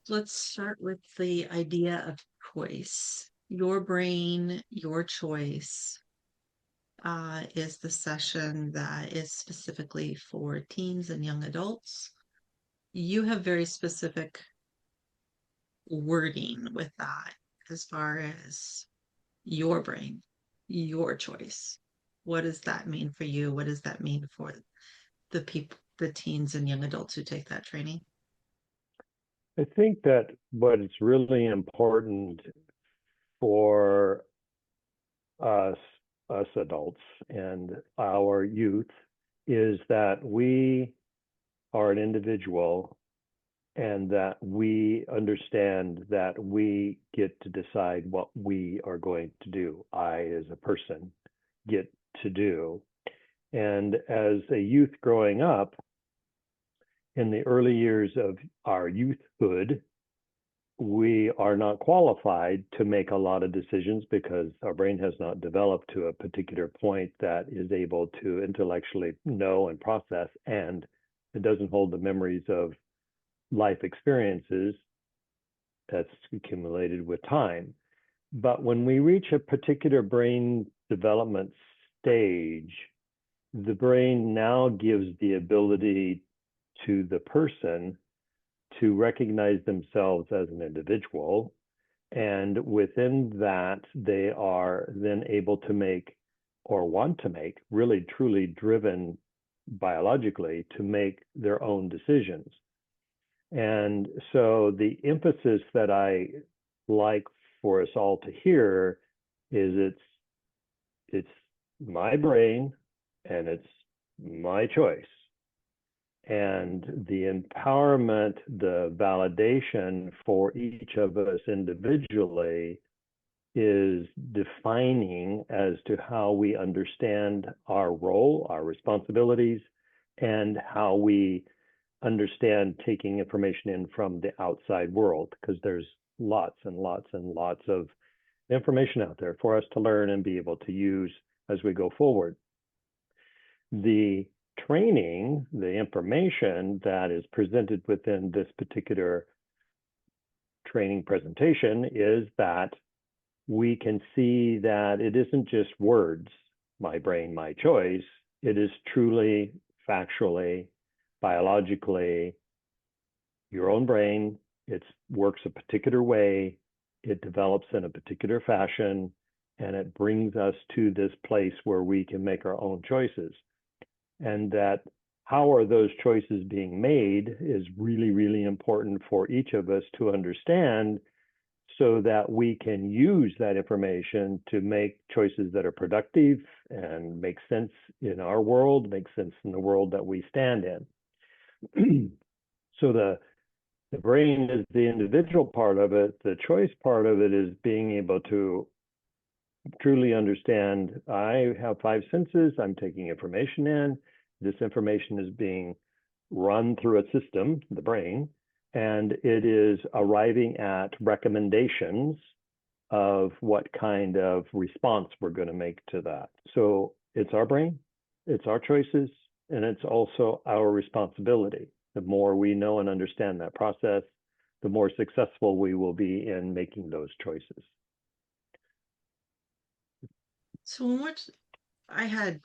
Let's start with the idea of choice. Your brain, your choice is the session that is specifically for teens and young adults. You have very specific wording with that as far as your brain, your choice. What does that mean for you? What does that mean for the people, the teens and young adults who take that training? I think that what is really important for us, us adults and our youth is that we are an individual and that we understand that we get to decide what we are going to do. I, as a person, get to do. And as a youth growing up, in the early years of our youthhood, we are not qualified to make a lot of decisions because our brain has not developed to a particular point that is able to intellectually know and process, and it doesn't hold the memories of life experiences that's accumulated with time. But when we reach a particular brain development stage, the brain now gives the ability to the person to recognize themselves as an individual. And within that, they are then able to make or want to make, really truly driven biologically, to make their own decisions. And so the emphasis that I like for us all to hear is it's my brain and it's my choice. And the empowerment, the validation for each of us individually is defining as to how we understand our role, our responsibilities, and how we understand taking information in from the outside world, because there's lots and lots and lots of information out there for us to learn and be able to use as we go forward. The training, the information that is presented within this particular training presentation is that we can see that it isn't just words, my brain, my choice. It is truly, factually, biologically, your own brain. It works a particular way, it develops in a particular fashion, and it brings us to this place where we can make our own choices. And that how are those choices being made is really, really important for each of us to understand, so that we can use that information to make choices that are productive and make sense in our world, make sense in the world that we stand in. So the brain is the individual part of it. The choice part of it is being able to truly understand, I have five senses, I'm taking information in, this information is being run through a system, the brain, and it is arriving at recommendations of what kind of response we're going to make to that. So it's our brain, it's our choices, and it's also our responsibility. The more we know and understand that process, the more successful we will be in making those choices. So much I had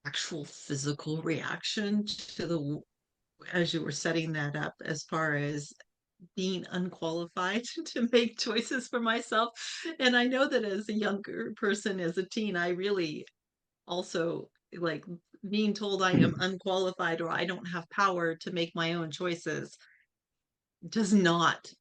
actual physical reaction to the as you were setting that up as far as being unqualified to make choices for myself. And I know that as a younger person, as a teen, I really also like being told I am unqualified or I don't have power to make my own choices does not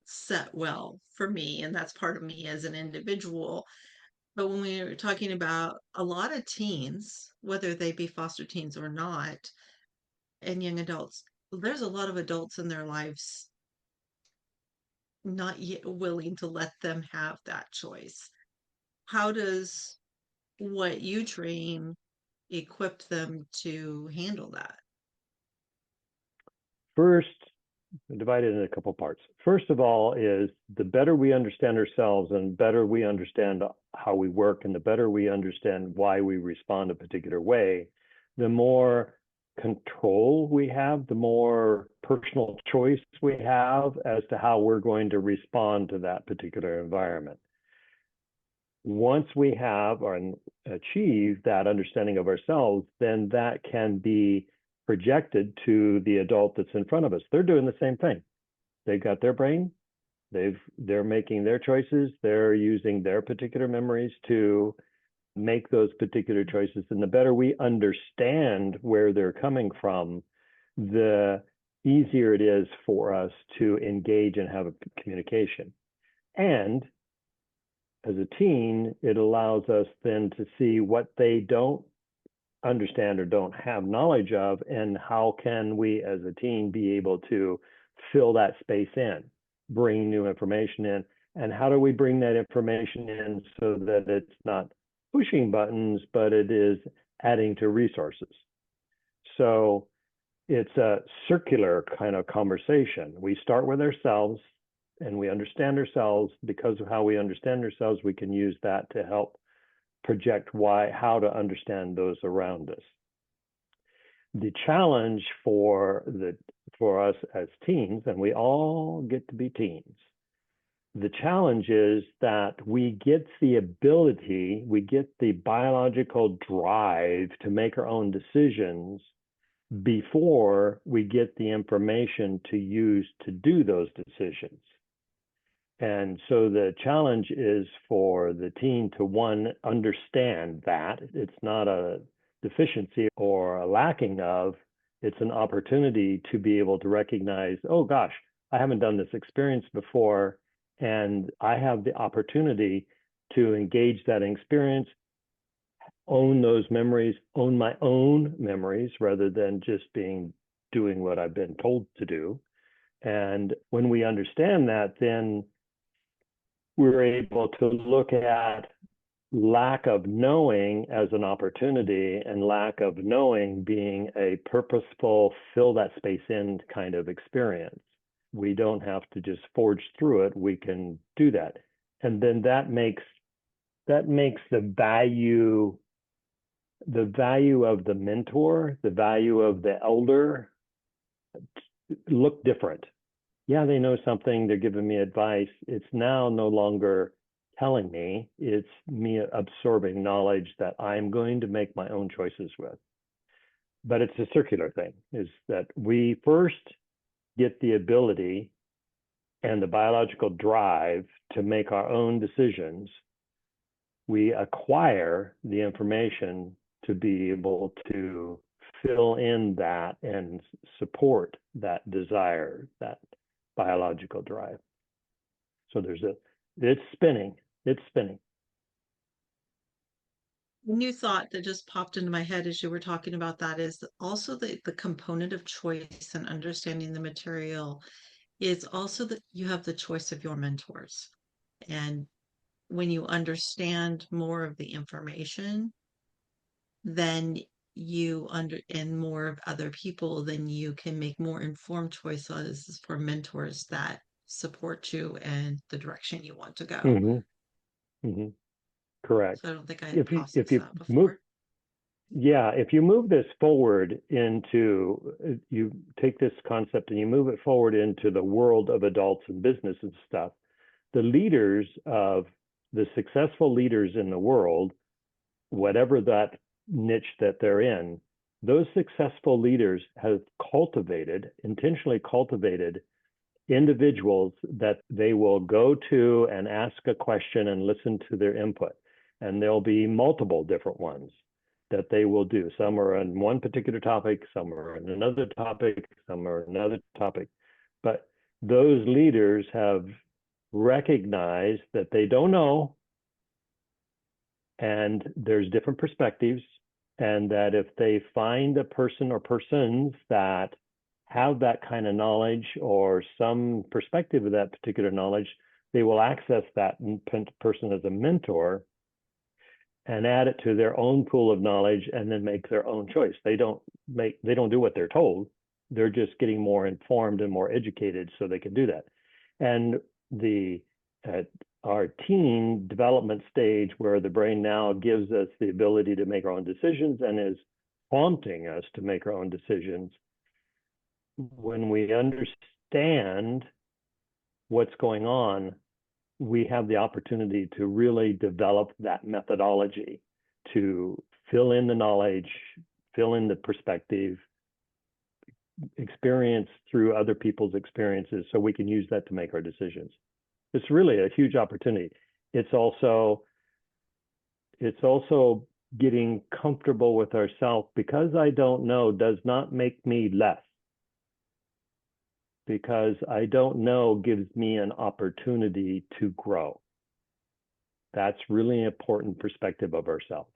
set well for me. And that's part of me as an individual. But when we're talking about a lot of teens, whether they be foster teens or not, and young adults, there's a lot of adults in their lives not yet willing to let them have that choice. How does what you train equip them to handle that? First, divided in a couple parts. First of all is the better we understand ourselves and better we understand how we work and the better we understand why we respond a particular way, the more control we have, the more personal choice we have as to how we're going to respond to that particular environment. Once we have or achieve that understanding of ourselves, then that can be projected to the adult that's in front of us. They're doing the same thing. They've got their brain, they're making their choices, they're using their particular memories to make those particular choices. And the better we understand where they're coming from, the easier it is for us to engage and have a communication. And as a teen, it allows us then to see what they don't understand or don't have knowledge of, and how can we as a teen be able to fill that space in, bring new information in, and how do we bring that information in so that it's not pushing buttons, but it is adding to resources. So it's a circular kind of conversation. We start with ourselves and we understand ourselves. Because of how we understand ourselves, we can use that to help project how to understand those around us. The challenge for us as teens, and we all get to be teens, the challenge is that we get the ability, we get the biological drive to make our own decisions before we get the information to use to do those decisions. And so the challenge is for the teen to, one, understand that it's not a deficiency or a lacking of, it's an opportunity to be able to recognize, oh gosh, I haven't done this experience before, and I have the opportunity to engage that experience, own those memories, own my own memories, rather than just doing what I've been told to do. And when we understand that, then we're able to look at lack of knowing as an opportunity, and lack of knowing being a purposeful, fill that space in kind of experience. We don't have to just forge through it. We can do that. And then that makes the value of the mentor, the value of the elder, look different. Yeah, they know something, they're giving me advice. It's now no longer telling me, it's me absorbing knowledge that I'm going to make my own choices with. But it's a circular thing, is that we first get the ability and the biological drive to make our own decisions. We acquire the information to be able to fill in that and support that desire, that biological drive. So it's spinning. A new thought that just popped into my head as you were talking about that is also the component of choice and understanding the material is also that you have the choice of your mentors. And when you understand more of the information, then and more of other people, then you can make more informed choices for mentors that support you and the direction you want to go. Mm-hmm. Mm-hmm. Correct. So I don't think I had If processed you that move, before. yeah, if you move this forward you take this concept and you move it forward into the world of adults and business and stuff, the successful leaders in the world, whatever that niche that they're in, those successful leaders have intentionally cultivated individuals that they will go to and ask a question and listen to their input. And there'll be multiple different ones that they will do. Some are on one particular topic, some are on another topic, some are on another topic. But those leaders have recognized that they don't know, and there's different perspectives, and that if they find a person or persons that have that kind of knowledge or some perspective of that particular knowledge, they will access that person as a mentor and add it to their own pool of knowledge and then make their own choice. They don't do what they're told. They're just getting more informed and more educated so they can do that. And our teen development stage, where the brain now gives us the ability to make our own decisions and is prompting us to make our own decisions. When we understand what's going on, we have the opportunity to really develop that methodology to fill in the knowledge, fill in the perspective, experience through other people's experiences, so we can use that to make our decisions. It's really a huge opportunity. It's also getting comfortable with ourselves. Because I don't know does not make me less. Because I don't know gives me an opportunity to grow. That's really important perspective of ourselves.